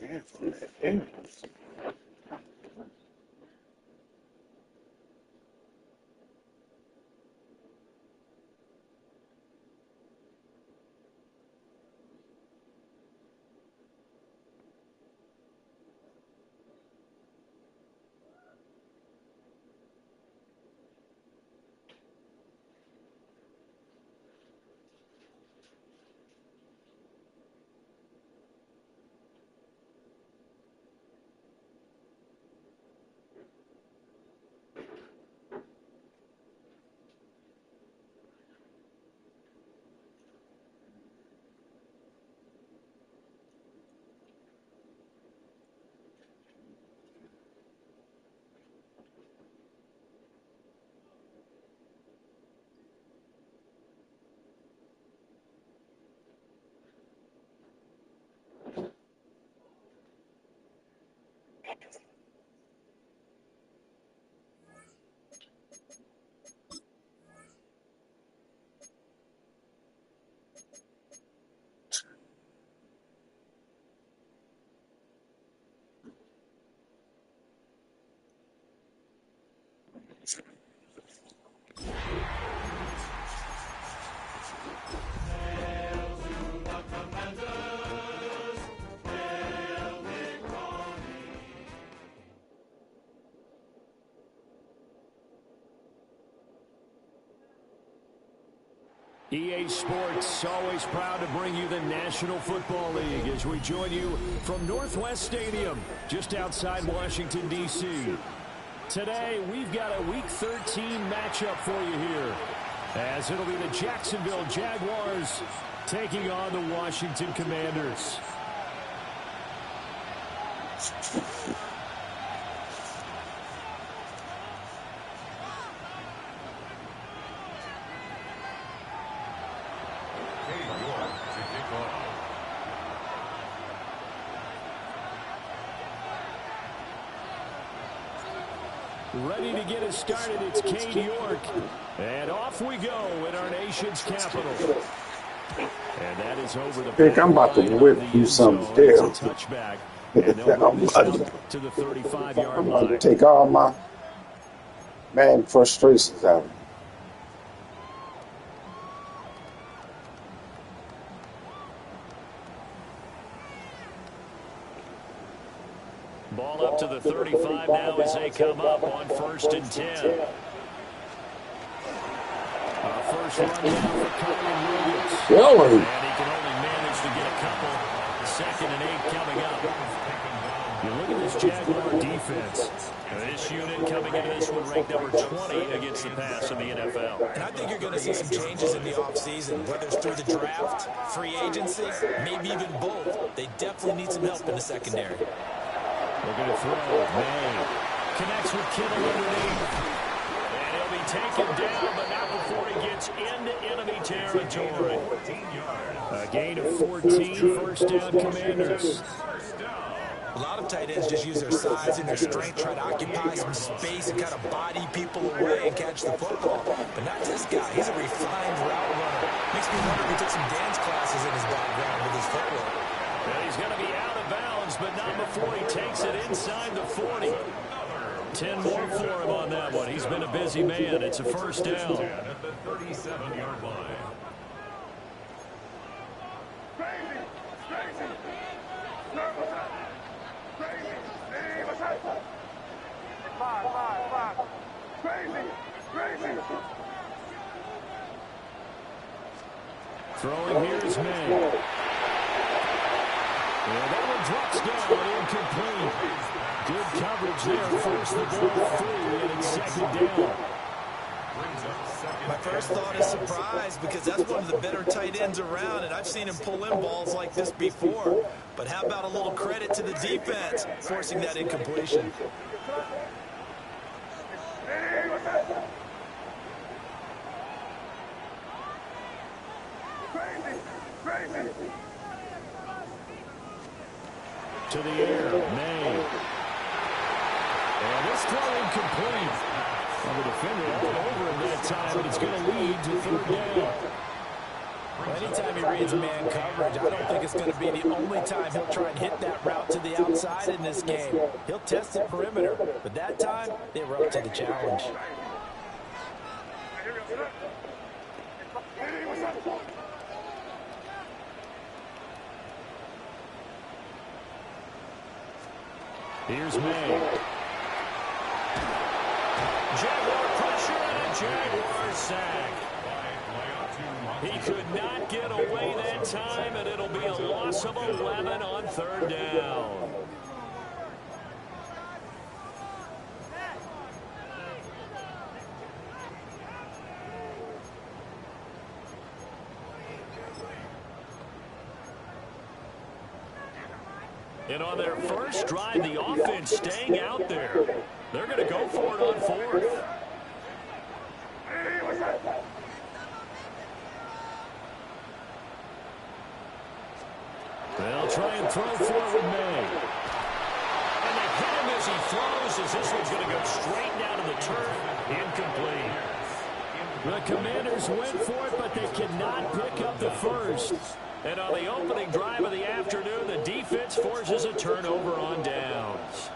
Yeah, from that area. EA Sports, always proud to bring you the National Football League as we join you from Northwest Stadium, just outside Washington, D.C. Today, we've got a Week 13 matchup for you here, as it'll be the Jacksonville Jaguars taking on the Washington Commanders. Ready to get us started, it's Cade York. And off we go in our nation's capital. And that is over the Vick, I'm about to whip you some damn. Touchback. And they'll move this up to the 35-yard line. I'm about to take all my man frustrations out of me. Ball up to the 35 now as they come up on 1st and 10. First run down for Kyren Williams. And he can only manage to get a couple. 2nd and 8 coming up. You look at this Jaguar defense. This unit coming into this one ranked number 20 against the pass in the NFL. And I think you're going to see some changes in the offseason, whether it's through the draft, free agency, maybe even both. They definitely need some help in the secondary. They're going to throw. May connects with Kittle underneath. And he'll be taken down, but not before he gets into enemy territory. A gain of 14, first down Commanders. A lot of tight ends just use their size and their strength, try to occupy some space and kind of body people away and catch the football. But not this guy. He's a refined route runner. Makes me wonder if he took some dance classes in his background with his footwork. And he's going to be out of bounds, but not before he takes it inside the 40. 10 more for him on that one. He's been a busy man. It's a first down. At the 37-yard line. Throwing here is May. And that one drops down, incomplete. Good coverage there, force the ball free, and it's 2nd down. My first thought is surprise because that's one of the better tight ends around, and I've seen him pull in balls like this before. But how about a little credit to the defense forcing that incompletion? To the air, May. And this throw incomplete. Well, the defender all over him that time, but it's going to lead to 3rd down. Anytime he reads man coverage, I don't think it's going to be the only time he'll try and hit that route to the outside in this game. He'll test the perimeter, but that time, they were up to the challenge. Here's May. Jaguar pressure and a Jaguar sack. He could not get away that time, and it'll be a loss of 11 on third down. And on their first drive, the offense staying out there. They're going to go for it on fourth. They'll try and throw for it with May. And they hit him as he throws, as this one's going to go straight down to the turf. Incomplete. The Commanders went for it, but they cannot pick up the first. And on the opening drive of the afternoon, the defense forces a turnover on downs.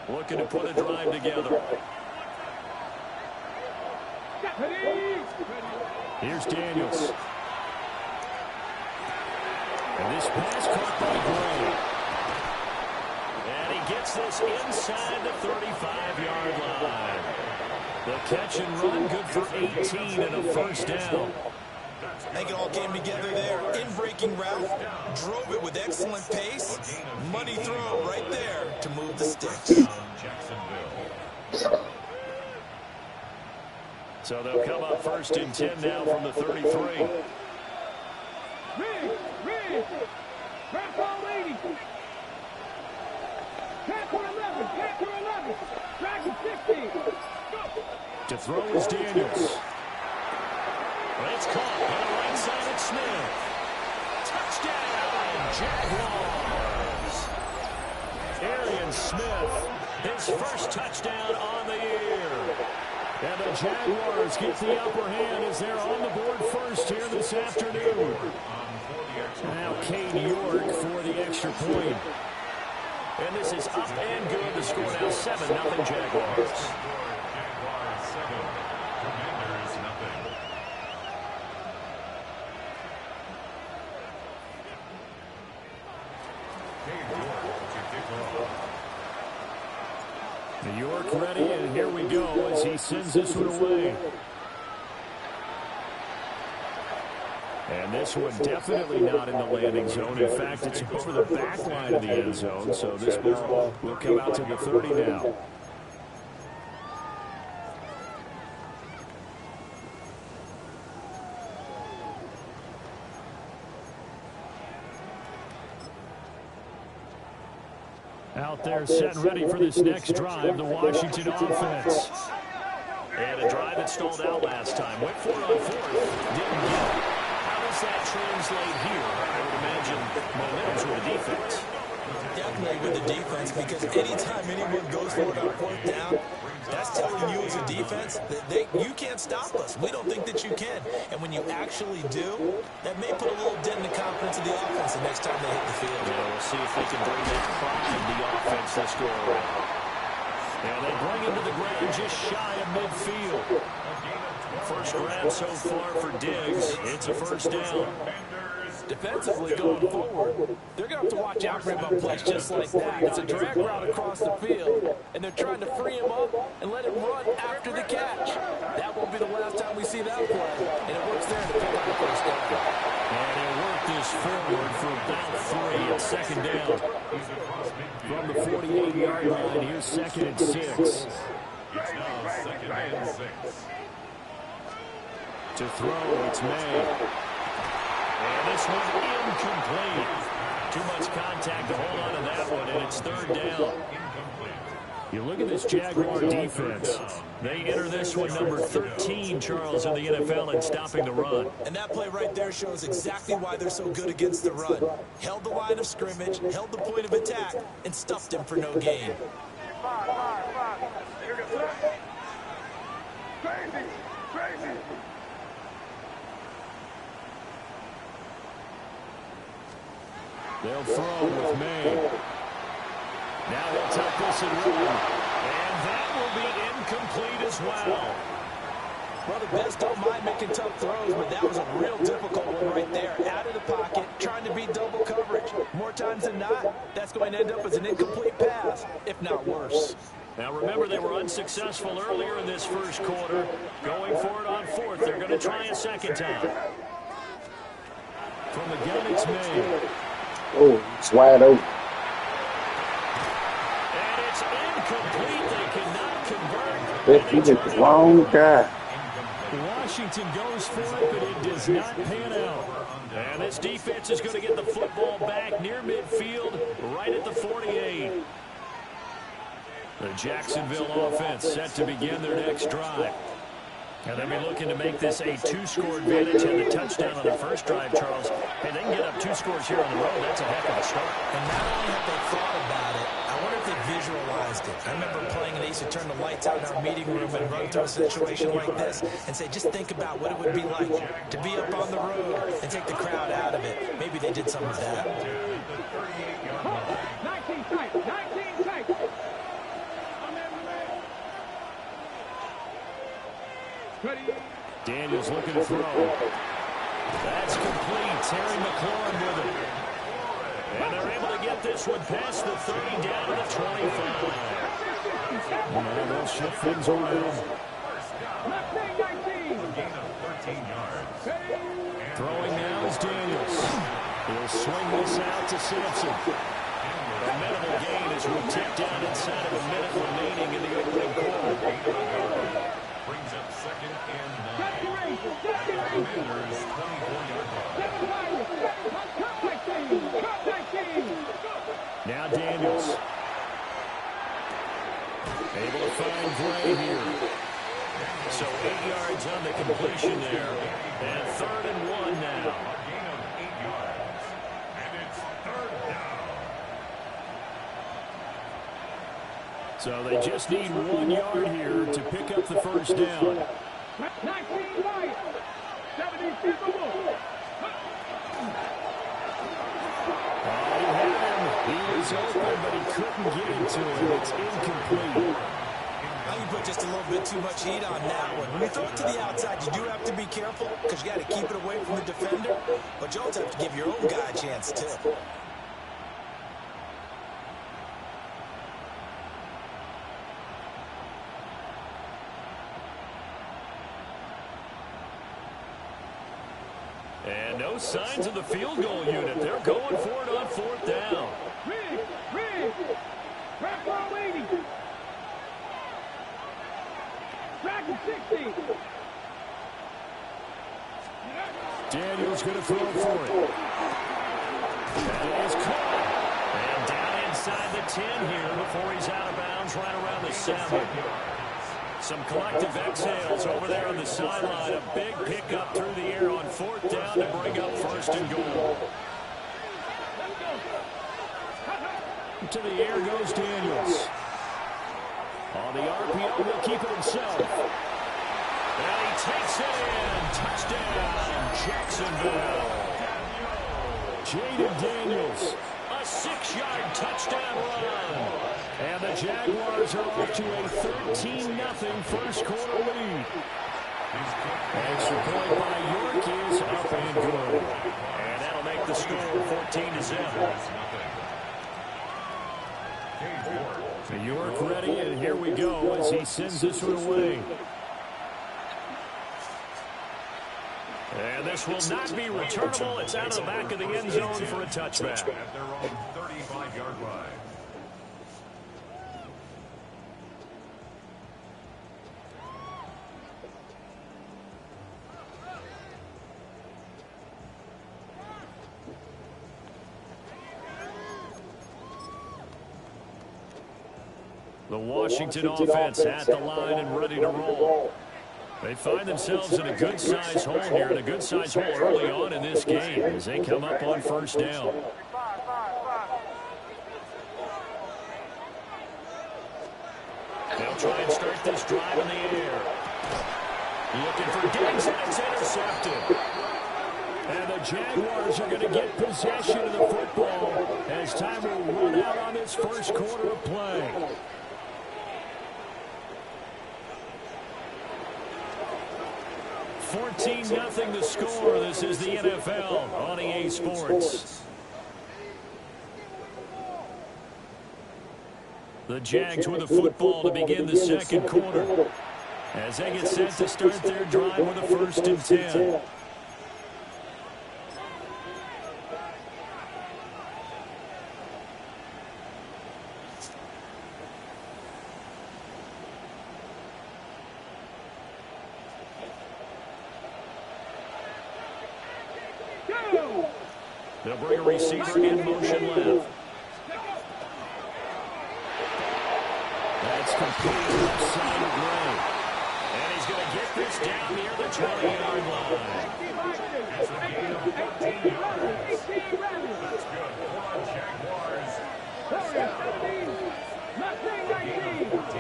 Looking to put a drive together. Here's Daniels. And this pass caught by Gray. And he gets this inside the 35-yard line. The catch and run, good for 18 and a first down. I think it all came together there. In-breaking route, drove it with excellent pace. Money throw right there to move the sticks. So they'll come up first and 10 now from the 33. To throw is Daniels. It's caught on the right side of Smith. Touchdown, Jaguars. Arian Smith, his first touchdown on the year. And the Jaguars get the upper hand as they're on the board first here this afternoon. Now Cade York for the extra point. And this is up and good. The score now 7-0 Jaguars. New York ready, and here we go as he sends this one away. And this one definitely not in the landing zone. In fact, it's over the back line of the end zone, so this ball will come out to the 30 now. Out there set and ready for this next drive, the Washington offense. And a drive that stalled out last time. Went for it on fourth. Didn't get it. How does that translate here? I would imagine momentum's with the defense. Definitely with the defense, because anytime anyone goes for it on fourth down, that's telling you as a defense that you can't stop us. We don't think that you can. And when you actually do, that may put a little dent in the confidence of the offense the next time they hit the field. Yeah, we'll see if they can bring that pride to the offense this go around. And they bring him to the ground just shy of midfield. First grab so far for Diggs. It's a first down. Defensively going forward, they're going to have to watch out for him on plays just like that. It's a drag route across the field, and they're trying to free him up and let him run after the catch. That won't be the last time we see that play, and it works there to pick up the first down. And he'll work this forward for about 3 at second down. From the 48-yard line, here's second and 6. It's now second and 6. To throw, it's May. And this one incomplete. Too much contact to hold on to that one, and it's third down. You look at this Jaguar defense. They enter this one number 13, Charles, in the NFL in stopping the run. And that play right there shows exactly why they're so good against the run. Held the line of scrimmage, held the point of attack, and stuffed him for no gain. Crazy. They'll throw with May. Now he'll take this and run. And that will be incomplete as well. Well, the best don't mind making tough throws, but that was a real difficult one right there. Out of the pocket, trying to beat double coverage. More times than not, that's going to end up as an incomplete pass, if not worse. Now remember, they were unsuccessful earlier in this first quarter. Going for it on fourth. They're going to try a second time. From the gun, it's May. Oh, it's wide open. And it's incomplete. They cannot convert. He did the wrong guy. Washington goes for it, but it does not pan out. And this defense is going to get the football back near midfield, right at the 48. The Jacksonville offense set to begin their next drive. And they'll be looking to make this a two-score advantage and the touchdown on their first drive, Charles. Hey, they can get up 2 scores here on the road. That's a heck of a start. And not only have they thought about it, I wonder if they visualized it. I remember playing and they used to turn the lights out in our meeting room and run through a situation like this and say, just think about what it would be like to be up on the road and take the crowd out of it. Maybe they did some of that. 19 tight, 19 tight. Daniels looking to throw. That's complete. Terry McLaurin with it. And they're able to get this one past the 30 down to the 25. And they'll shift things around. Throwing now is Daniels. He'll swing this out to Simpson. A minimal gain as we tip down inside of a minute remaining in the opening quarter. Brings up 2nd and 9. Commanders 24-yard line. Now Daniels. Able to find Gray here. So 8 yards on the completion there. And 3rd and 1 now. Gain of 8 yards. And it's 3rd down. So they just need 1 yard here to pick up the first down. 19 right. 77 more. He had him. He was open, but he couldn't get into it. It's incomplete. Now you put just a little bit too much heat on that one. When you throw it to the outside, you do have to be careful because you got to keep it away from the defender. But you also have to give your own guy a chance, too. And no signs of the field goal unit. They're going for it on 4th down. Rig. Back row 80. Track is 60. Daniels going to throw for it. That is caught. And down inside the 10 here before he's out of bounds right around the 7. Some collective exhales over there on the sideline. A big pickup through the air on 4th down to bring up 1st and goal. To the air goes Daniels. On the RPO, he'll keep it himself. And he takes it in. Touchdown, Jacksonville. Jaden Daniels, a 6-yard touchdown run. And the Jaguars are off to a 13-0 first quarter lead. Extra point by York is up and good. And that'll make the score 14-7. York ready, and here we go as he sends this one away. And this will not be returnable. It's out of the back of the end zone for a touchback. At their own 35-yard line. The Washington offense at the line and ready to roll. They find themselves in a good-sized hole here, and a good-sized hole early on in this game as they come up on 1st down. They'll try and start this drive in the air. Looking for Diggs, and it's intercepted. And the Jaguars are going to get possession of the football as time will run out on this first quarter of play. $14-0 the score. This is the NFL on EA Sports. The Jags with the football to begin the second quarter as they get set to start their drive with a 1st and 10. They'll bring a receiver in motion left. That's complete left side of Gray. And he's going to get this down near the 20-yard line. It's a gain of 13 yards. That's good for Jaguars. Gain of 14.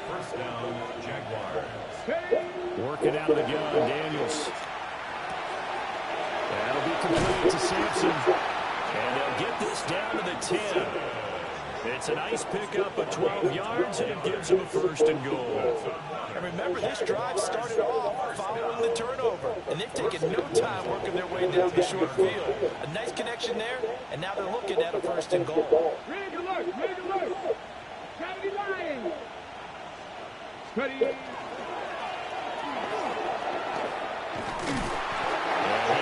First down, Jaguars. Working out of the gun, Daniels. That'll be complete to Sampson. And they'll get this down to the 10. It's a nice pickup of 12 yards, and it gives them a 1st and goal. And remember, this drive started off following the turnover, and they've taken no time working their way down the short field. A nice connection there, and now they're looking at a 1st and goal. Rig alert, rig alert. Trinity line. Ready. He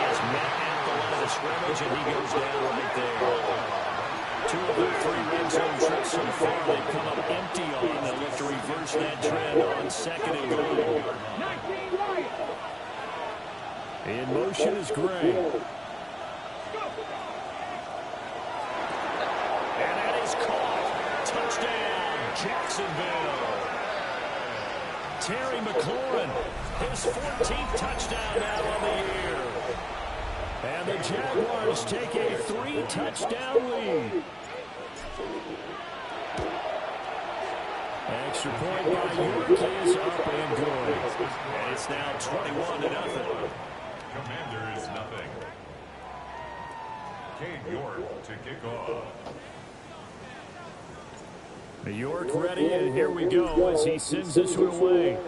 is met at the line of scrimmage, and he goes down right there. 2 of their 3 red zone trips so far, they've come up empty on. They'll look to reverse that trend on 2nd and goal. 19 right. In motion is Gray. And that is caught. Touchdown, Jacksonville. Terry McLaurin, his 14th touchdown now on the year. And the Jaguars take a 3-touchdown lead. Extra point by York is up and good. And it's now 21-0. Commanders nothing. Cade York to kick off. York ready, and here we go as he sends this one away.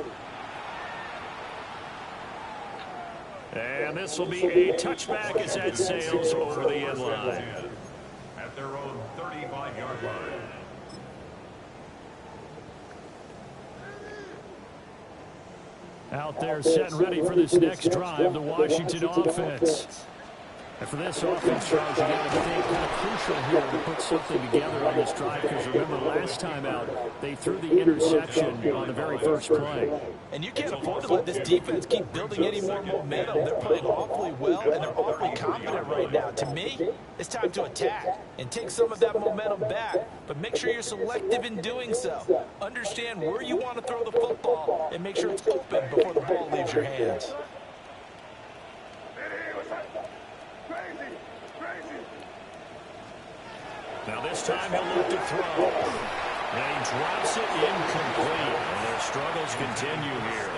And this will be a touchback as that sails over the end line. At their own 35-yard line. Out there set and ready for this next drive, the Washington offense. And for this offense, Charles, you got to think kind of crucial here to put something together on this drive, because remember last time out, they threw the interception on the very first play. And you can't afford to let this defense keep building any more momentum. They're playing awfully well, and they're awfully confident right now. To me, it's time to attack and take some of that momentum back, but make sure you're selective in doing so. Understand where you want to throw the football and make sure it's open before the ball leaves your hands. Now this time he'll look to throw. And he drops it incomplete. And their struggles continue here.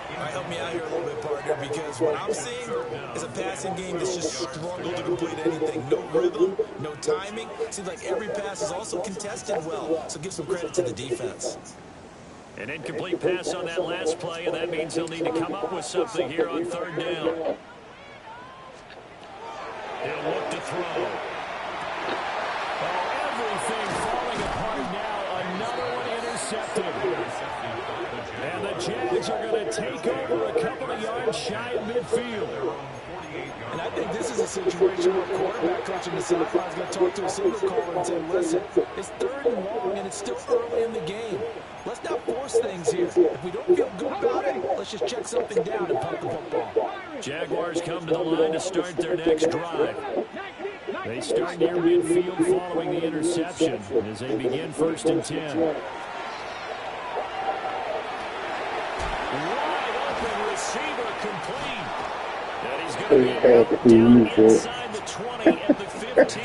All right, help me out here a little bit, partner, because what I'm seeing is a passing game that's just struggled to complete anything. No rhythm, no timing. Seems like every pass is also contested well, so give some credit to the defense. An incomplete pass on that last play, and that means he'll need to come up with something here on 3rd down. He'll look to throw. Oh, everything falling apart now. Another one intercepted. And the Jags are going to take over a couple of yards shy of midfield. And I think this is a situation where a quarterback coach in the sideline is going to talk to a signal caller and say, listen, it's 3rd and long, and it's still early in the game. Let's not force things here. If we don't feel good about it, let's just check something down and punt the football. Jaguars come to the line to start their next drive. They start near midfield following the interception as they begin 1st and 10. Wide open receiver complete. And he's going to be down inside the 20 at the 15.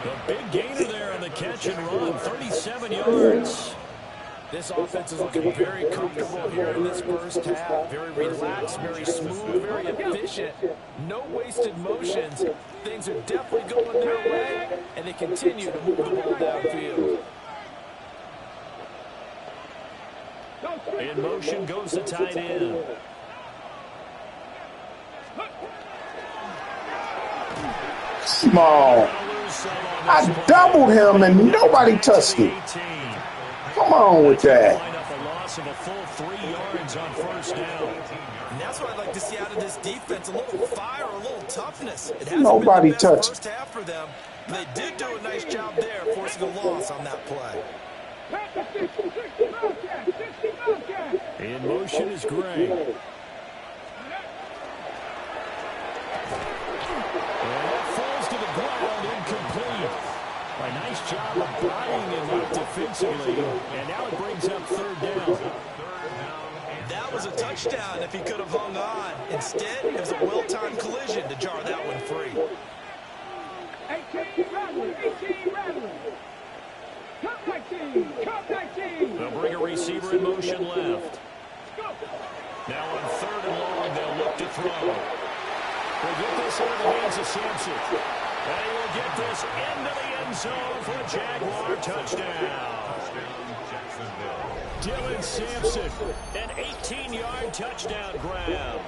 The big gainer there on the catch and run, 37 yards. This offense is looking very comfortable here in this first half. Very relaxed, very smooth, very efficient. No wasted motions. Things are definitely going their way, and they continue to move the ball downfield. In motion goes the tight end. Small. I doubled him and nobody touched him. Come on with that. A loss of a full 3 yards on first down. And that's what I'd like to see out of this defense, a little fire, a little toughness. It hasn't Nobody been the best touched. first half for them. They did do a nice job there, forcing a loss on that play. In motion is Gray. And that falls to the ground, incomplete. A nice job of bodying him up defensively, and now it brings up third down. That was a touchdown if he could have hung on. Instead, it was a well-timed collision to jar that one free. 18 Rattler. Cut 19. They'll bring a receiver in motion left. Now on third and long, they'll look to throw. We'll get this into the hands of Sampson. And he will get this into the end zone for a Jaguar touchdown. Dylan Sampson, an 18-yard touchdown grab.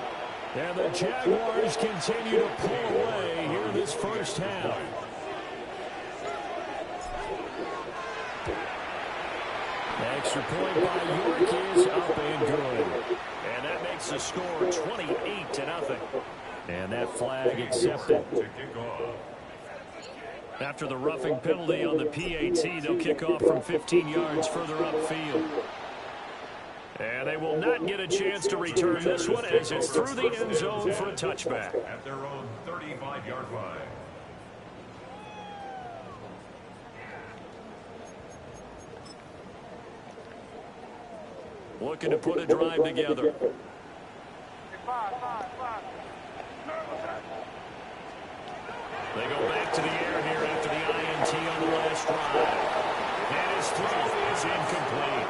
And the Jaguars continue to pull away here in this first half. Extra point by York is up and good. And that makes the score 28-0. And that flag accepted. After the roughing penalty on the PAT, they'll kick off from 15 yards further upfield. And they will not get a chance to return this one as it's through the end zone for a touchback. At their own 35-yard line. Looking to put a drive together. They go back to the air here after the INT on the last drive. And his throw is incomplete.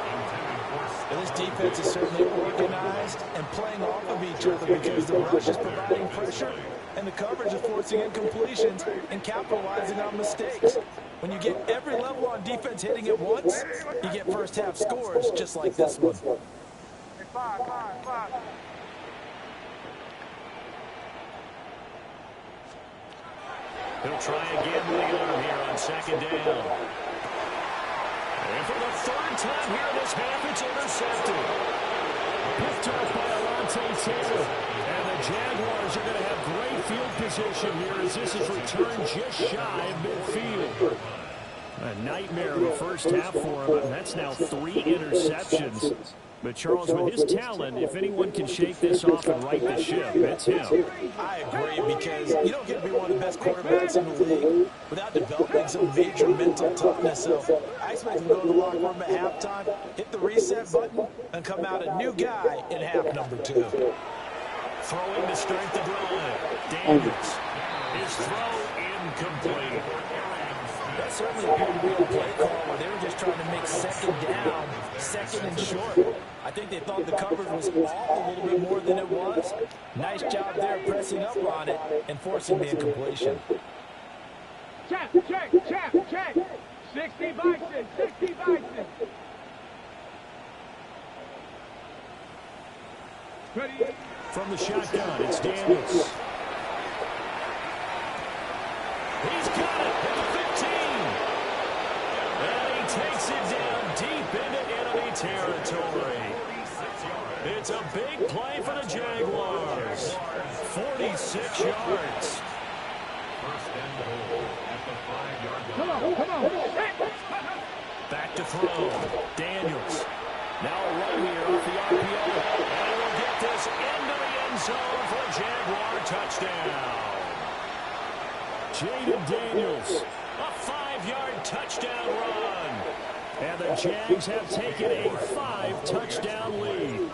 And this defense is certainly organized and playing off of each other because the rush is providing pressure and the coverage is forcing incompletions and capitalizing on mistakes. When you get every level on defense hitting at once, you get first half scores just like this one. He'll try again with the arm here on second down. And for the third time here in this half, it's intercepted. Picked up by Alontae Taylor. And the Jaguars are going to have great field position here as this is returned just shy of midfield. A nightmare of a first half for him, and that's now 3 interceptions. But, Charles, with his talent, if anyone can shake this off and right the ship, it's him. I agree, because you don't get to be one of the best quarterbacks in the league without developing some major mental toughness. So I expect him to go to the locker room at halftime, hit the reset button, and come out a new guy in half number 2. Throwing to start the drive. Daniels. His throw incomplete. That certainly appeared to be a play call where they were just trying to make second down, second and short. I think they thought the coverage was off a little bit more than it was. Nice job there pressing up on it and forcing the incompletion. Check. 60 Bison. Ready? From the shotgun, it's Daniels. He's got it at the 15. And he takes it down deep into enemy territory. It's a big play for the Jaguars. 46 yards. First and goal at the 5-yard line. Come on. Back to throw. Daniels. Now a run here off the RPO. And he'll get this into the end zone for a Jaguar touchdown. Jaden Daniels, a 5-yard touchdown run. And the Jags have taken a 5-touchdown lead.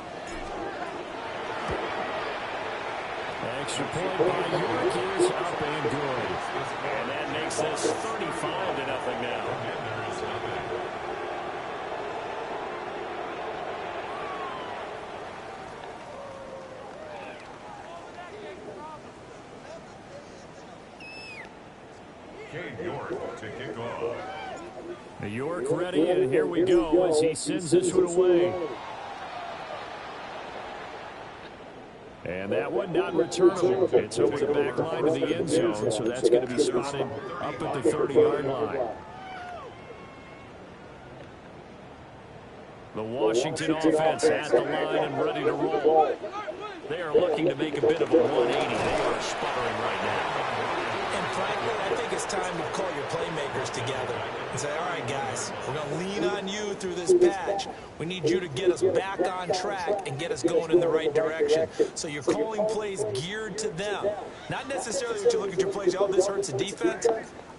Extra point by York is up and good. And that makes this 35-0 now. York ready, and here we go as he sends this one away. And that one not returnable. It's over the back line of the end zone, so that's going to be spotted up at the 30-yard line. The Washington offense at the line and ready to roll. They are looking to make a bit of a 180. They are sputtering right now. And frankly, I think it's time to call your playmakers together and say, all right, guys, we're going to lean on you through this patch. We need you to get us back on track and get us going in the right direction. So you're calling plays geared to them. Not necessarily that you look at your plays, oh, this hurts the defense.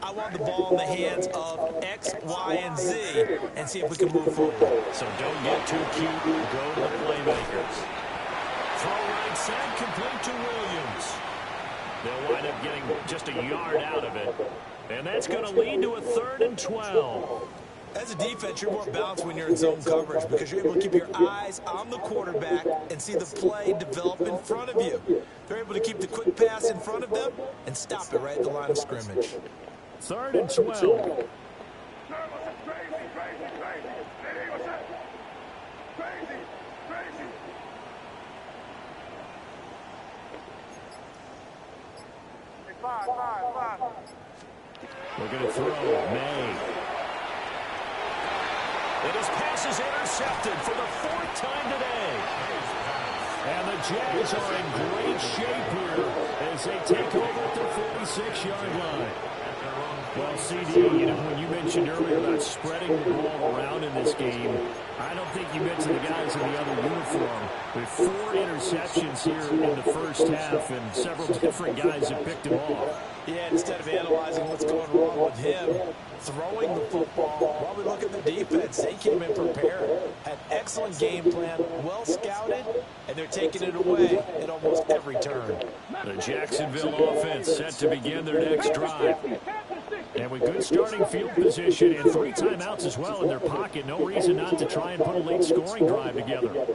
I want the ball in the hands of X, Y, and Z and see if we can move forward. So don't get too cute. Go to the playmakers. Throw right side, complete to Williams. They'll wind up getting just a yard out of it. And that's going to lead to a 3rd and 12. As a defense, you're more balanced when you're in zone coverage because you're able to keep your eyes on the quarterback and see the play develop in front of you. They're able to keep the quick pass in front of them and stop it right at the line of scrimmage. 3rd and 12. We're going to throw. May. And his pass is intercepted for the 4th time today. And the Jags are in great shape here as they take over at the 46-yard line. Well, CD, you know, when you mentioned earlier about spreading the ball around in this game, I don't think you mentioned the guys in the other uniform. With 4 interceptions here in the first half, and several different guys have picked him off. Yeah, instead of analyzing what's going wrong with him, throwing the football, while we look at the defense, they came in prepared, had excellent game plan, well scouted, and they're taking it away at almost every turn. The Jacksonville offense set to begin their next drive. And with good starting field position and 3 timeouts as well in their pocket, no reason not to try and put a late scoring drive together.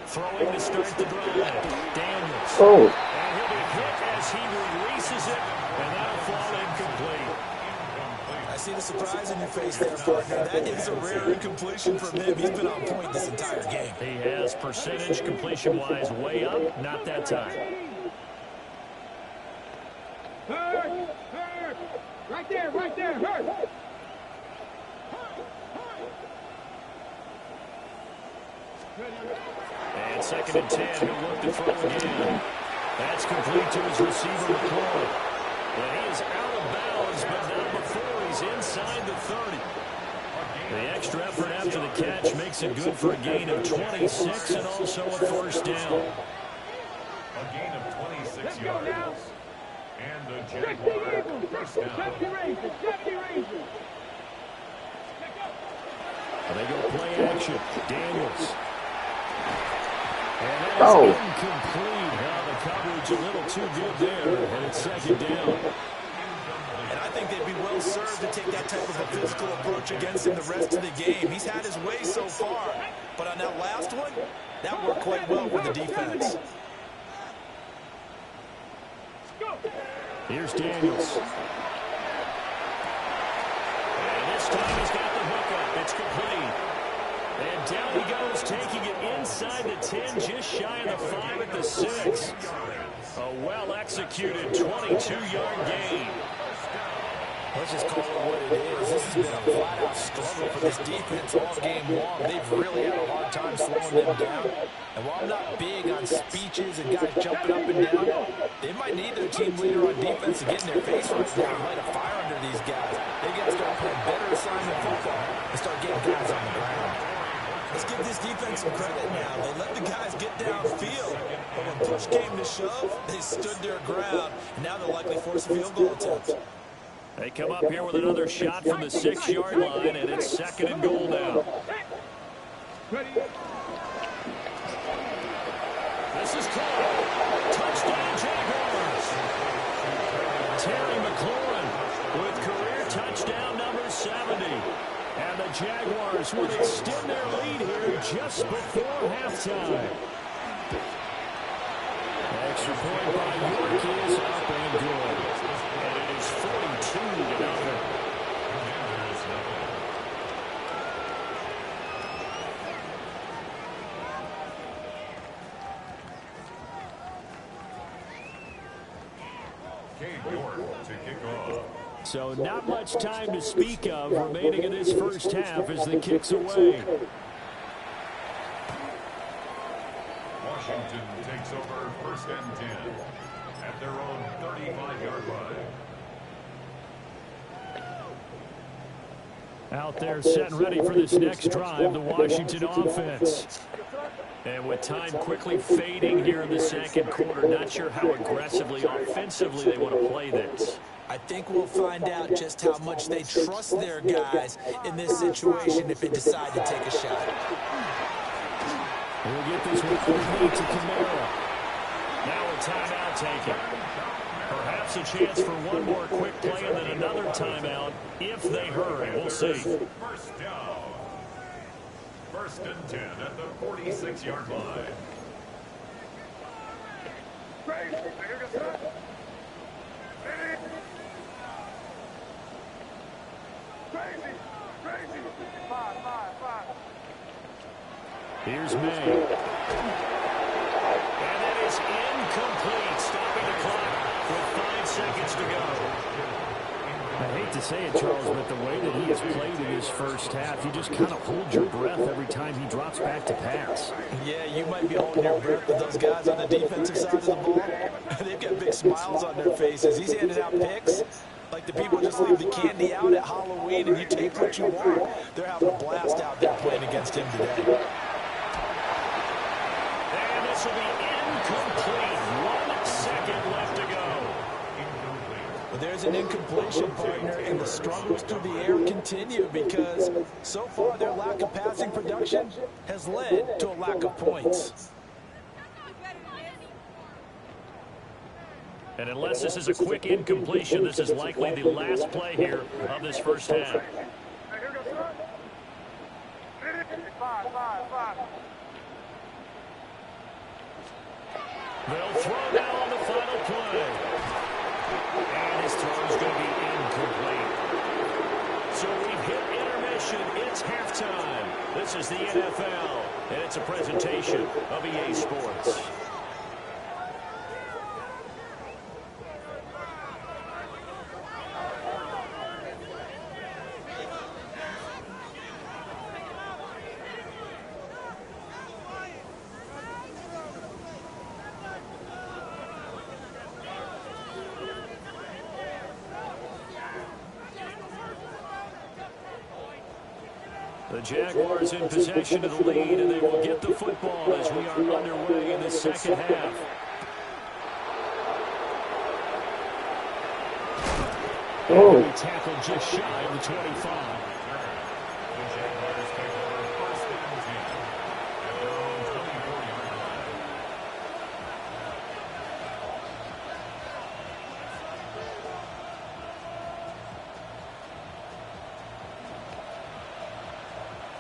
Throwing to start the drive. Daniels. Oh. And he'll be hit as he releases it, and that'll fall incomplete. I see the surprise in your face there, partner. That is a rare incompletion from him. He's been on point this entire game. He has percentage completion-wise way up, not that time. Hurt! Right there, hurt! And 2nd and 10, he'll look to throw again. That's complete to his receiver, McCoy. And he is out of bounds, but not before he's inside the 30. The extra effort after the catch makes it good for a gain of 26 and also a 1st down. A gain of 26 yards. And the Jaguars first down. 70 Rangers. They go play action. Daniels. And that is incomplete. The coverage a little too good there, and it's 2nd down. And I think they'd be well served to take that type of a physical approach against him the rest of the game. He's had his way so far, but on that last one, that worked quite well for the defense. Here's Daniels. And this time he's got the hookup. It's complete. And down he goes, taking it inside the 10, just shy of the 5 at the 6. A well-executed 22-yard gain. Let's just call it what it is. This has been a flat-out struggle for this defense all game long. They've really had a hard time slowing them down. And while I'm not big on speeches and guys jumping up and down, they might need their team leader on defense to get in their face right now and light a fire under these guys. They got to start playing better assignment football and start getting guys on the ground. Let's give this defense some credit now. They let the guys get downfield. But when push came to shove, they stood their ground. And now they'll likely force a field goal attempt. They come up here with another shot from the 6-yard line, and it's 2nd and goal now. This is caught. Touchdown, Jaguars. Terry McLaurin with career touchdown number 70. And the Jaguars will extend their lead here just before halftime. Extra point by York is up and good. York to kick off. So not much time to speak of remaining in this first half as the kick's away. Washington takes over 1st and 10 at their own 35-yard line. Out there set and ready for this next drive, the Washington offense. And with time quickly fading here in the second quarter, not sure how aggressively, offensively they want to play this. I think we'll find out just how much they trust their guys in this situation if they decide to take a shot. We'll get this one complete to Kamara. Now a timeout taken. Perhaps a chance for one more quick play and then another timeout if they hurry. We'll see. First down. 1st and 10 at the 46-yard line. Here's May. And that is incomplete, stopping the clock with 5 seconds to go. I hate to say it, Charles, but the way that he has played in his first half, you just kind of hold your breath every time he drops back to pass. Yeah, you might be holding your breath, but those guys on the defensive side of the ball, they've got big smiles on their faces. He's handing out picks like the people just leave the candy out at Halloween and you take what you want. They're having a blast out there playing against him today. And this will be incomplete. 1 second left to go. But there's an incompletion, partner, and the struggles through the air continue because so far their lack of passing production has led to a lack of points. And unless this is a quick incompletion, this is likely the last play here of this first half. They'll throw now on the final play. And his throw is going to be incomplete. So we've hit intermission. It's halftime. This is the NFL, and it's a presentation of EA Sports. The Jaguars in possession of the lead, and they will get the football as we are underway in the second half. Oh. Tackled just shy of the 25. The Jaguars take over 1st and 10 at their own 24-yard line.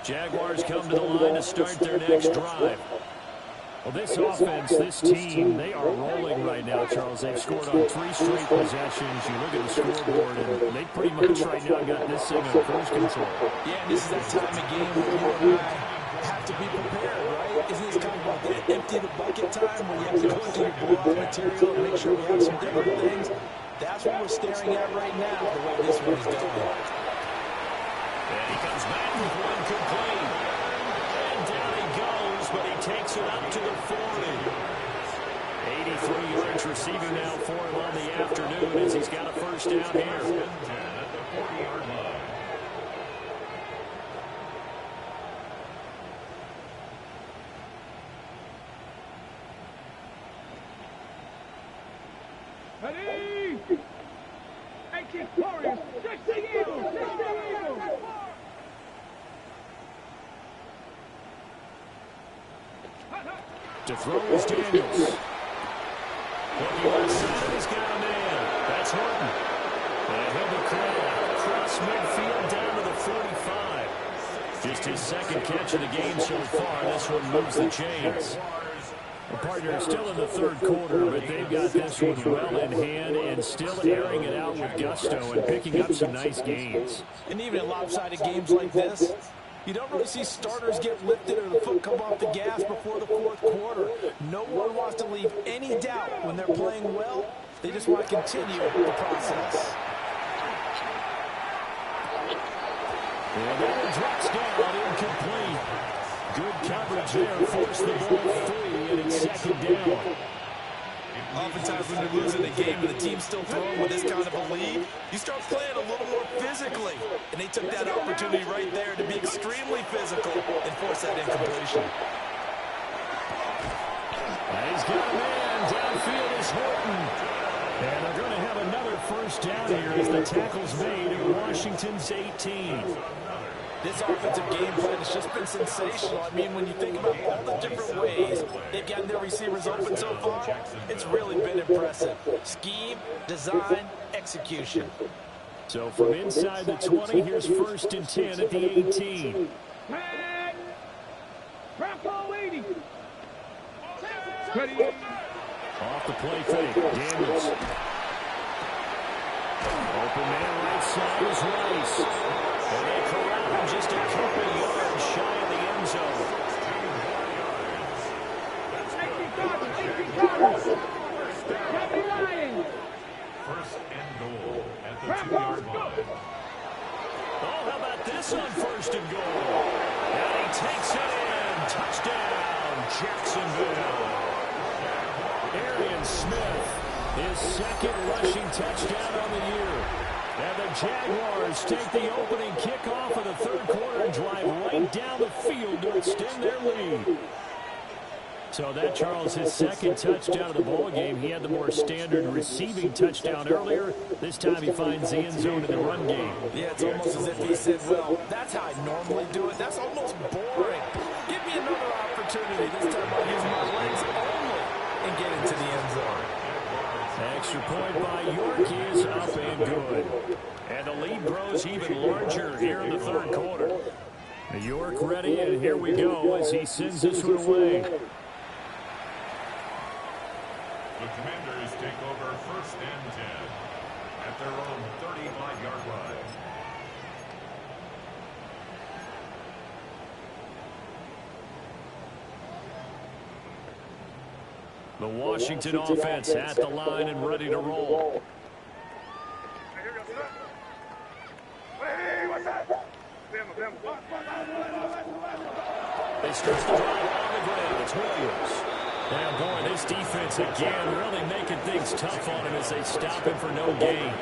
Jaguars come to the line to start their next drive. Well, this offense, this team, they are rolling right now, Charles. They've scored on 3 straight possessions. You look at the scoreboard, and they pretty much right now got this thing on cruise control. Yeah, and this is that time of game where you and I have to be prepared, right? Isn't this kind of like the empty the bucket time where you have to go into your blowout material and make sure we have some different things? That's what we're staring at right now, the way this one is going. And he comes back with one complete. And down he goes, but he takes it up to the 40. 83 yards receiving now for him on the afternoon as he's got a first down here. At the 40-yard line. Ready? 18 Warriors, 16 Eagles, 16 Eagles. To throw is Daniels. Looking left side, he's got a man. That's Horton. And he'll be cleared across midfield down to the 45. Just his second catch of the game so far. This one moves the chains. The partner is still in the third quarter, but they've got this one well in hand and still airing it out with gusto and picking up some nice gains. And even in lopsided games like this, you don't really see starters get lifted or the foot come off the gas before the fourth quarter. No one wants to leave any doubt when they're playing well They just want to continue the process. And that one drops down, incomplete. Good coverage there, forced the ball free, and it's second down. Oftentimes when you're losing a game and the team's still throwing with this kind of a lead, you start playing a little more physically. And they took that opportunity right there to be extremely physical and force that incompletion. He's got a man. Downfield is Horton. And they're going to have another first down here as the tackle's made at Washington's 18. This offensive game plan has just been sensational. I mean, when you think about all the different ways they've gotten their receivers open so far, it's really been impressive. Scheme, design, execution. So from inside the 20, here's first and 10 at the 18. Flag. Bravo 80. Ready. Off the play fake, Daniels. Open man right side is Rice. And they corral him just a couple yards shy of the end zone. 80 First and goal at the 2-yard line. Oh, how about this on first and goal? And he takes it in. Touchdown, Jacksonville. Arian Smith, his second rushing touchdown on the year. And the Jaguars take the opening kickoff of the third quarter and drive right down the field to extend their lead. So that, Charles, his second touchdown of the ball game. He had the more standard receiving touchdown earlier. This time he finds the end zone in the run game. Yeah, it's almost as if he said, well, that's how I normally do it. That's almost boring. Give me another opportunity. This time I'll use my legs only and get into the end zone. Extra point by York is up and good. And the lead grows even larger here in the third quarter. York ready, and here we go as he sends this one away. The Commanders take over first and 10 at their own 35-yard line. The Washington offense at the line and ready to roll. They start the drive on the ground. It's Williams. And boy, this defense again really making things tough on him as they stop him for no gain.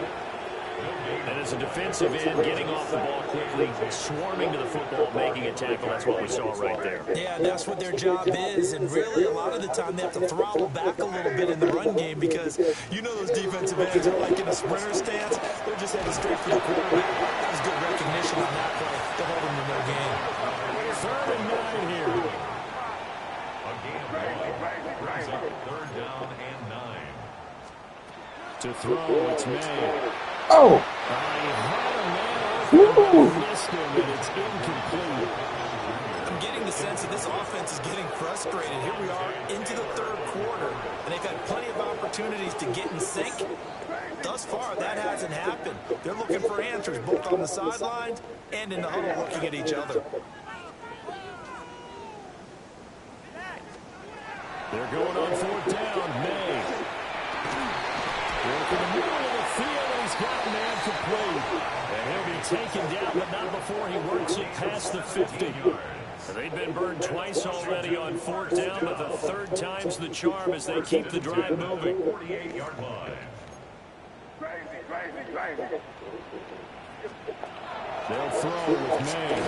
And as a defensive end, getting off the ball quickly, swarming to the football, making a tackle. That's what we saw right there. Yeah, that's what their job is. And really, a lot of the time, they have to throttle back a little bit in the run game because you know those defensive ends are like in a sprinter stance. They're just heading straight for the quarterback. That was good recognition on that play to hold them to no gain. 3rd and 9 here. A game brings up 3rd down and 9. To throw, it's May. Oh! Missed him, and it's incomplete. I'm getting the sense that this offense is getting frustrated. Here we are into the third quarter, and they've had plenty of opportunities to get in sync. Thus far, that hasn't happened. They're looking for answers both on the sidelines and in the huddle looking at each other. They're going on 4th down. May. Working the middle of the field, and he's got a man complete. And he'll be taken down, but not before he works it past the 50. They've been burned twice already on 4th down, but the 3rd time's the charm as they keep the drive moving. 48-yard line. They'll throw with May.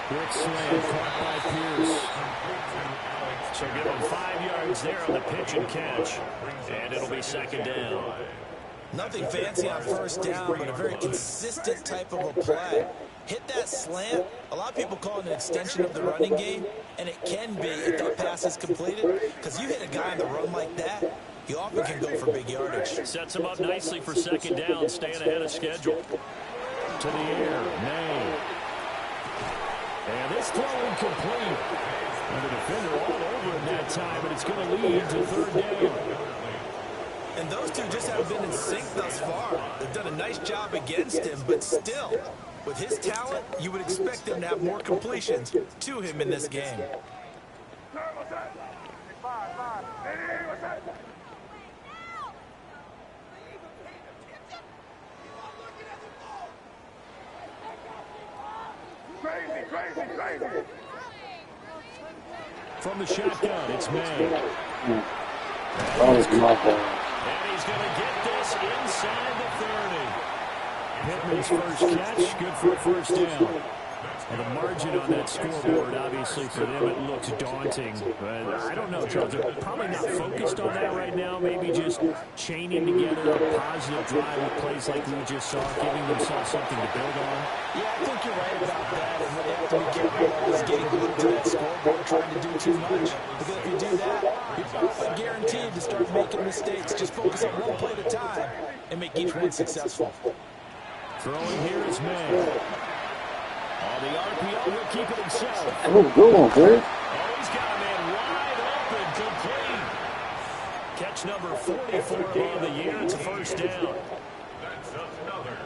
Quick slant caught by Pierce. So give him 5 yards there on the pitch and catch. And it'll be 2nd down. Nothing fancy on 1st down, but a very consistent type of a play. Hit that slant. A lot of people call it an extension of the running game, and it can be if that pass is completed. Because you hit a guy on the run like that, you often can go for big yardage. Sets him up nicely for 2nd down, staying ahead of schedule. To the air, May. And this throw incomplete. And the defender all over him that time, but it's going to lead to 3rd down. And those two just haven't been in sync thus far. They've done a nice job against him, but still, with his talent, you would expect them to have more completions to him in this game. From the shotgun, it's May. That was my ball. And he's going to get this inside the 30. Pittman's first catch, good for a first down. And the margin on that scoreboard, obviously, for them, it looks daunting. But I don't know, Charles. They're probably not focused on that right now. Maybe just chaining together a positive drive with plays like we just saw, giving themselves something to build on. Yeah, I think you're right about that. And what they have to be careful of is getting glued to that scoreboard, trying to do too much. Because if you do that, you're guaranteed to start making mistakes. Just focus on one play at a time and make each one successful. Throwing here is May. Oh, the RPO will keep it himself. Good one, Greg. Oh, he's got a man wide open, complete. Catch number 44 of the year. It's a first down. That's another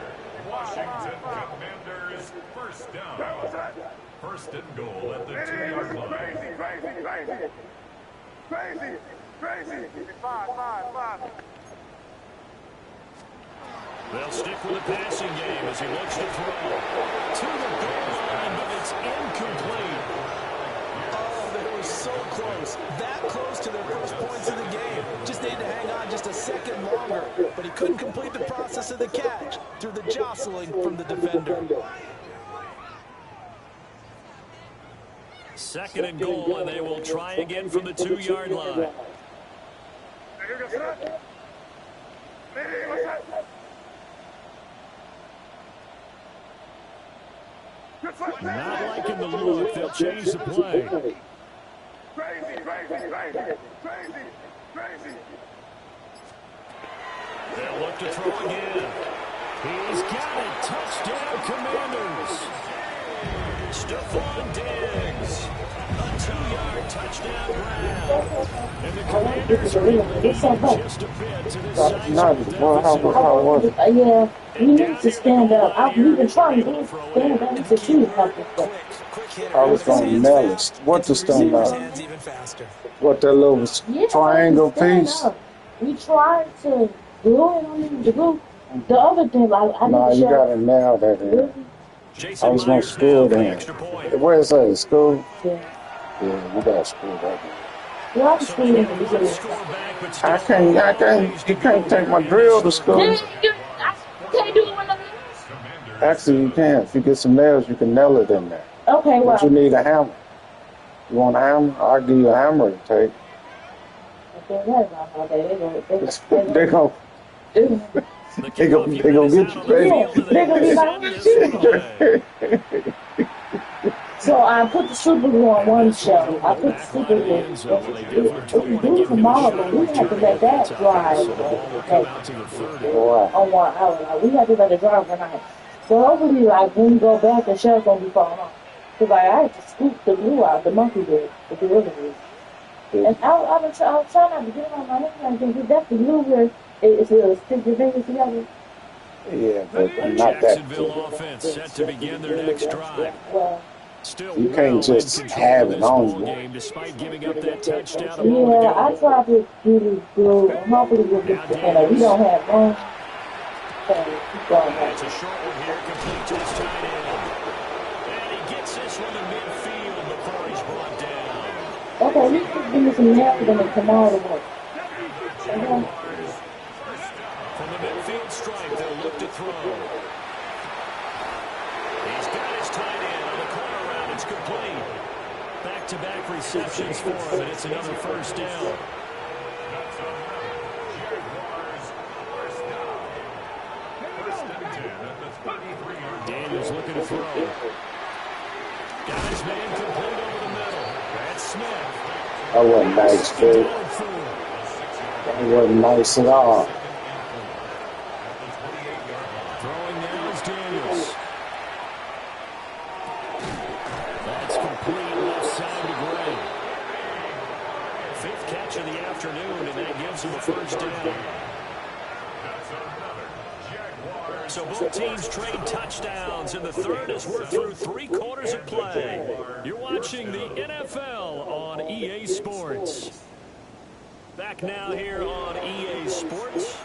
Washington Commanders first down. First and goal at the 2-yard line. Crazy. Five. They'll stick with the passing game as he looks to throw. To the goal line, but it's incomplete. Oh, they were so close. That close to their first points of the game. Just needed to hang on just a second longer. But he couldn't complete the process of the catch through the jostling from the defender. Second and goal, and they will try again from the 2-yard line. Not liking the look. They'll change the play. They'll look to throw again. He's got it. Touchdown, Commanders. Stephon Diggs. A 2-yard touchdown grab. And the Commanders are able to move just a bit to this side. Yeah, we need to stand up. We've been trying to stand up to shoot something. I was going to nail it. What to stand up? What that little triangle piece? We tried to glue it on the glue. The other thing, no, you got to nail that in. I was going to screw it in. Where is that? School? Yeah. Yeah, you got to screw that in. You have to screw it in the beginning. I can't. You can't take my drill to school. I can't do it when I'm in. Actually, you can. If you get some nails, you can nail it in there. Okay, well. But you need a hammer. You want a hammer? I'll give you a hammer to take. They go. They gonna get you, baby. They're gonna be like, so I put the super glue on one shelf. I put the super glue. We do tomorrow, but we have to let that dry on 1 hour. Like, we have to let it dry overnight. So hopefully, like, when we go back, the shelf gonna be falling off. Cause like, I had to scoop the glue out, the monkey did, the gorilla glue. And I'll try not to get it on my hand, because that's the glue where it'll stick your fingers together. Yeah, but not that. Jacksonville offense set to begin their next drive. Well, Still you can't just have it on you. Despite giving up that touchdown. Yeah, I tried to do this glue, and hopefully we'll get the we don't have long. So keep going. It's a short one here, complete to his tight end. And he gets this one to midfield before he's brought down. Okay, we can give me some nails and tomorrow to work. From the midfield stripe, they'll look to throw. He's got his tight end on the corner route. It's complete. Back-to-back receptions for him, and it's another first down. Daniels looking to throw. Got his man complete over the middle. That's Smith. That wasn't nice, dude. That wasn't nice at all. Throwing now is Daniels. That's complete left side to Gray. Fifth catch of the afternoon, and that gives him a first down. So both teams trade touchdowns in the third as we're through 3 quarters of play. You're watching the NFL on EA Sports. Back now here on EA Sports.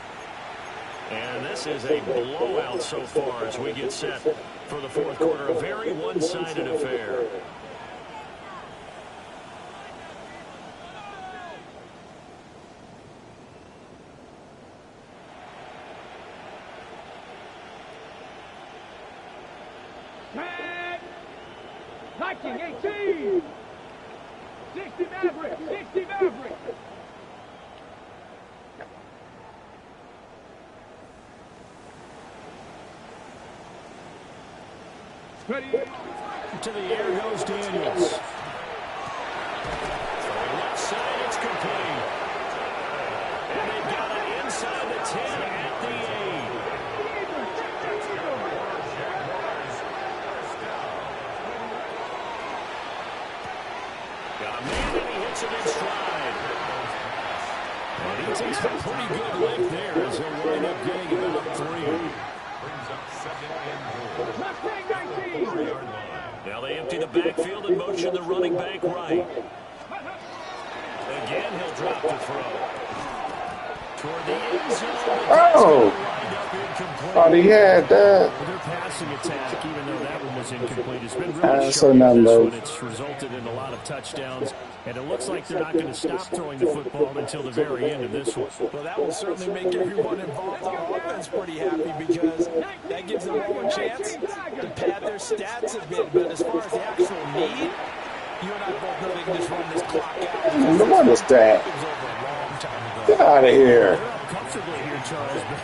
And this is a blowout so far as we get set for the fourth quarter. A very one-sided affair. Viking 18. 60 Maverick. 60 Maverick. Ready. To the air goes Daniels. Left side, it's complete. And they've got it inside the 10 at the 8. Got a man and he hits it in stride. And he takes a pretty good lift there as he'll wind up getting about 3. Brings up second and goal. Mustang 19. Now they empty the backfield and motion the running back right. Again, he'll drop the throw. Toward the end zone. Oh! Thought he had that. Their passing attack, even though that one was incomplete, has been really So sharp none in this low. one. It's resulted in a lot of touchdowns, and it looks like they're not going to stop throwing the football until the very end of this one. Well, that will certainly make everyone involved on offense pretty happy because that gives them all a chance to pad their stats a bit. But as far as the actual need, you and I both know they can just run this clock out. No wonder that. It was over a long time ago. Get out of here. They're up comfortably here, Charles, but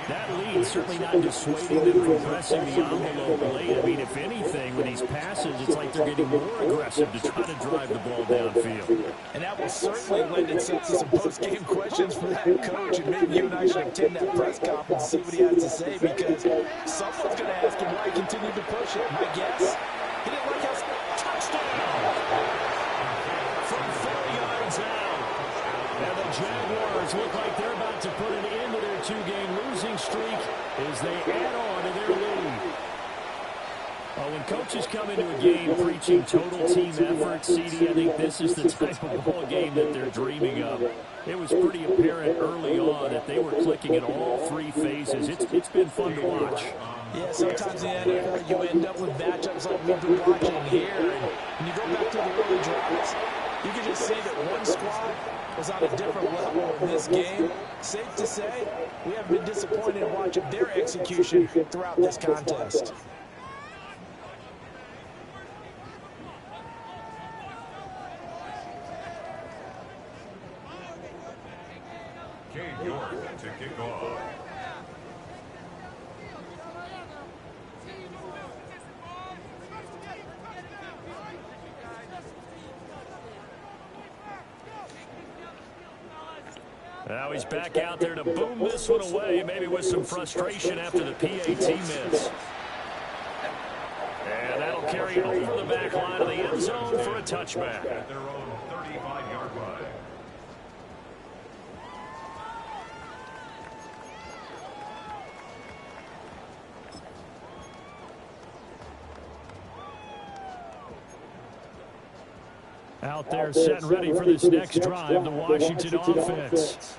that lead certainly not dissuading them from pressing the envelope late. I mean, if anything, with these passes, it's like they're getting more aggressive to try to drive the ball downfield. And that will certainly lend itself to some post-game questions for that coach. And maybe you and I should attend that press conference and see what he has to say, because someone's going to ask him why he continued to push it. My guess, he didn't like how touchdown From 4 yards out. And the Jaguars look like they're about to put an end to their 2-game losing streak as they add on to their lead. When coaches come into a game preaching total team effort, CD, I think this is the type of ball game that they're dreaming of. It was pretty apparent early on that they were clicking in all 3 phases. It's been fun to watch. Yeah, sometimes in the NFL you end up with matchups like we've been watching here. And when you go back to the early drives, you can just see that one squad was on a different level in this game. Safe to say, we haven't been disappointed in watching their execution throughout this contest. Cade York to kick off. Now he's back out there to boom this one away, maybe with some frustration after the PAT miss. And that'll carry over the back line of the end zone for a touchback. At their own 35-yard line. Out there set and ready for this next drive, the Washington offense.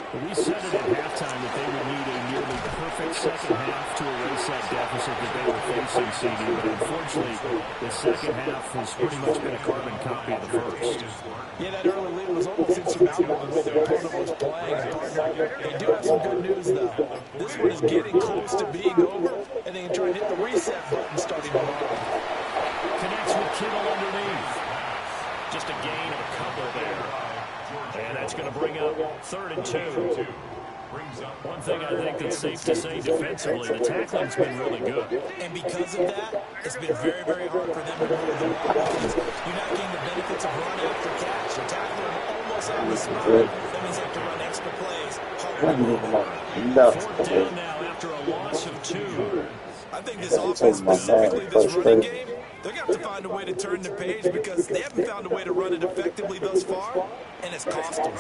We said it at halftime that they would need a nearly perfect second half to erase that deficit that they were facing, CD. But unfortunately, the second half has pretty much been a carbon copy of the first. Yeah, that early lead was almost insurmountable the way their opponent was playing. And partner, they do have some good news, though. This one is getting close to being over, and they can try and hit the reset button starting tomorrow. Connects with Kittle underneath. Just a gain of a couple there. And that's going to bring up 3rd and 2. One thing I think that's safe to say defensively, the tackling's been really good. And because of that, it's been very, very hard for them to move the ball because you're not getting the benefits of run after catch. You're tackling almost out of the spot. That means you have to run extra plays. Fourth down now after a loss of 2. I think this offense, specifically this running game, they're going to have to find a way to turn the page because they haven't found a way to run it effectively thus far, and it's cost them.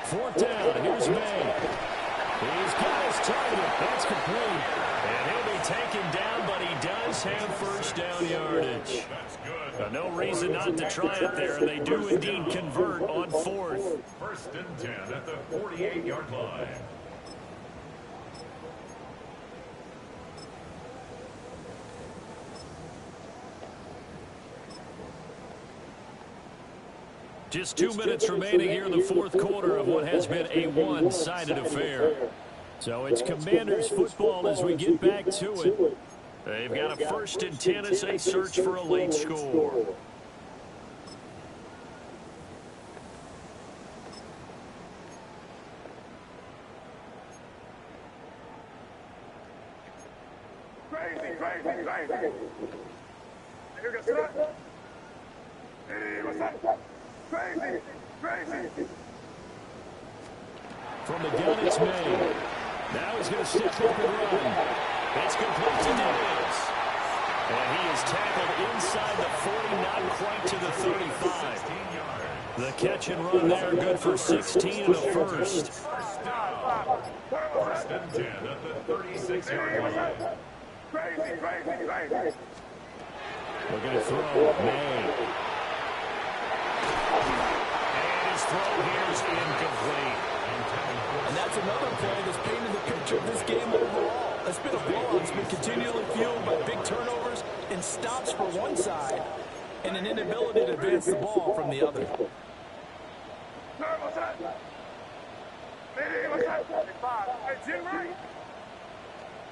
Fourth down, here's May. He's got his target. That's complete. And he'll be taken down, but he does have first down yardage. That's good. No reason not to try it there. They do indeed convert on fourth. First and 10 at the 48-yard line. Just 2 minutes remaining here in the fourth quarter of what has been a one-sided affair. So it's Commanders football as we get back to it. They've got a first and 10 as they search for a late score. Crazy. Here goes that. Hey, what's that? Crazy. From the gun, it's made. Now he's going to step up and run. It's complete to Daniels. And he is tackled inside the 40, not quite to the 35. The catch and run there, good for 16 and a first. First and 10 at the 36-yard line. Crazy. We're going to throw. May. And his throw here is incomplete. And that's another play that's painted the picture of this game overall. It's been a blowout. It's been continually fueled by big turnovers and stops for one side and an inability to advance the ball from the other. What's that? Hey, what's that? Hey, Jim Wright.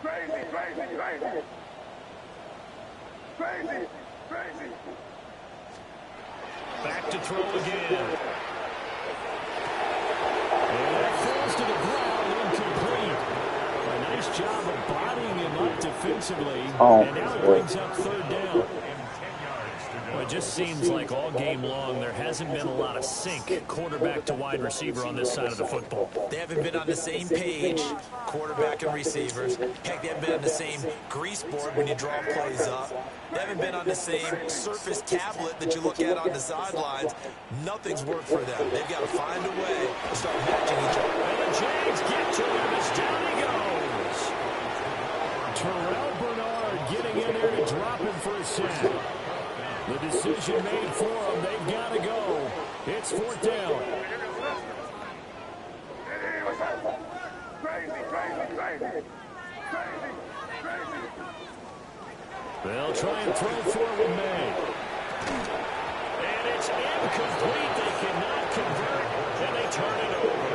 Crazy. Back to throw again. And that falls to the ground, incomplete. A nice job of bodying him up defensively. And now it brings up third down. Well, it just seems like all game long there hasn't been a lot of sync quarterback to wide receiver on this side of the football. They haven't been on the same page, quarterback and receivers. Heck, they haven't been on the same grease board when you draw plays up. They haven't been on the same surface tablet that you look at on the sidelines. Nothing's worked for them. They've got to find a way to start matching each other. And the Jags get to him as down he goes. Terrell Bernard getting in there to drop him for a sack. The decision made for them. They've got to go. It's fourth down. Crazy. They'll try and throw forward May. And it's incomplete. They cannot convert, and they turn it over.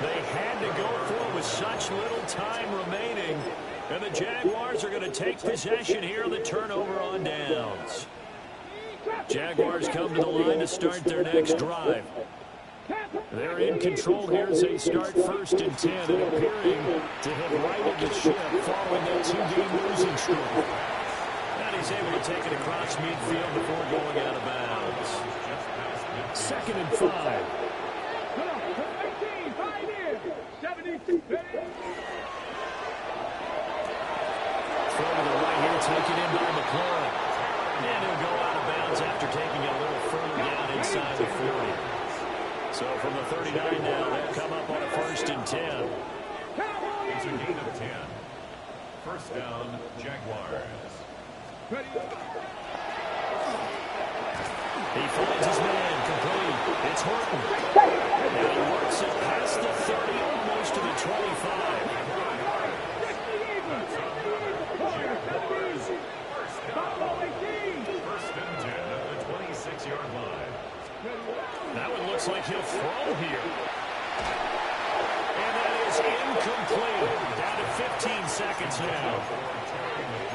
They had to go for it with such little time remaining. And the Jaguars are going to take possession here on the turnover on downs. Jaguars come to the line to start their next drive. They're in control here as they start first and 10 and appearing to have righted the ship following that two-game losing streak. And he's able to take it across midfield before going out of bounds. Second and 5. Throw to the right here, taken in by McClure. And he'll go out of bounds after taking it a little further down inside the 40. So from the 39 now, they'll come up on a first and 10. It's a gain of 10. First down, Jaguars. He finds his man, complete. It's Horton. And he works it past the 30, almost to the 25. First and 10 at the 26-yard line. That one looks like he'll throw here. And that is incomplete. Down to 15 seconds now.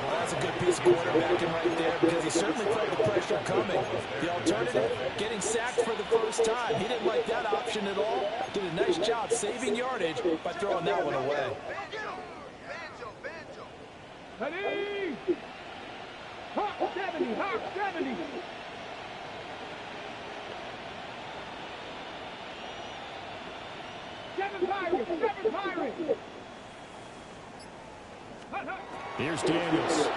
Well, that's a good piece of quarterbacking right there because he certainly felt the pressure coming. The alternative, getting sacked for the first time. He didn't like that option at all. Did a nice job saving yardage by throwing that one away. Ready? Hawk 70, Hawk 70. Seven Pirates. Here's Daniels.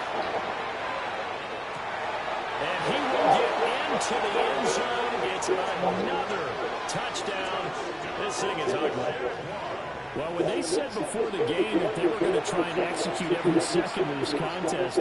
And he will get into the end zone. It's another touchdown. This thing is ugly. Well, when they said before the game that they were going to try and execute every second of this contest,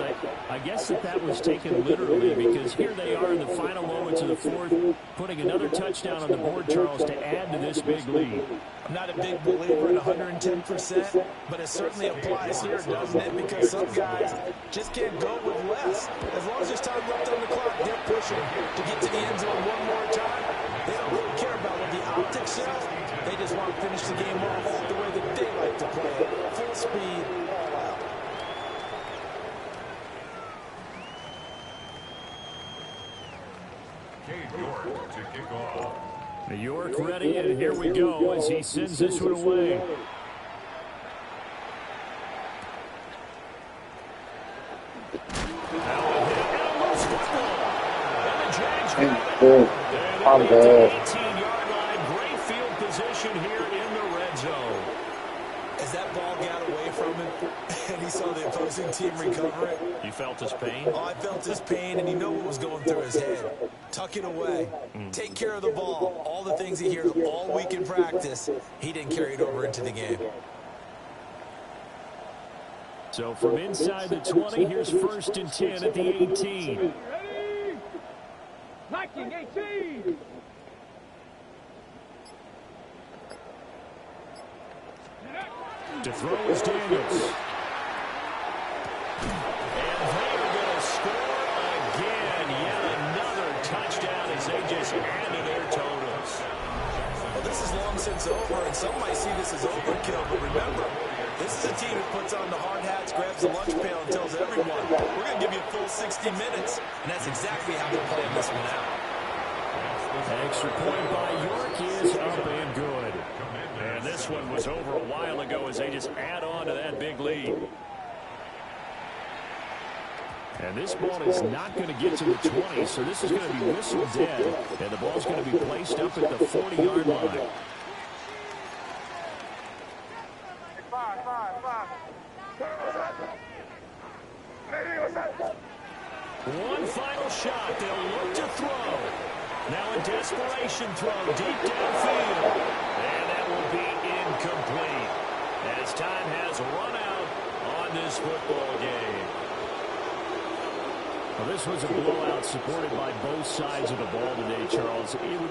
I guess that was taken literally, because here they are in the final moments of the fourth, putting another touchdown on the board, Charles, to add to this big lead. I'm not a big believer in 110%, but it certainly applies here, doesn't it? Because some guys just can't go with less. As long as there's time left on the clock, they're pushing to get to the end zone one more time. They don't really care about what the optics says. They just want to finish the game off the way that they like to play it. Full speed, all out. Cade York to kick off. New York ready, and here we go as he sends this one away. I'm bad. 18-yard line, great field position here in the red zone. As that ball got away from him and he saw the opposing team recover it. You felt his pain? Oh, I felt his pain, and you know what was going through his head. Tuck it away. Take care of the ball. All the things he hears all week in practice, he didn't carry it over into the game. So from inside the 20, here's 1st and 10 at the 18. Ready? Liking 18. To throw is Daniels. And they're going to score again. Yet another touchdown as they just add to their totals. Well, this is long since over, and some might see this as overkill, but remember, this is a team that puts on the hard hats, grabs the lunch pail, and tells everyone, we're going to give you a full 60 minutes. And that's exactly how they're playing this one out. Extra point by York is up and good. And this one was over a while ago as they just add on to that big lead. And this ball is not going to get to the 20, so this is going to be whistled dead. And the ball's going to be placed up at the 40-yard line. One final shot. They'll look to throw. Now a desperation throw deep downfield. And that will be incomplete as time has run out on this football game. Well, this was a blowout supported by both sides of the ball today, Charles. It would be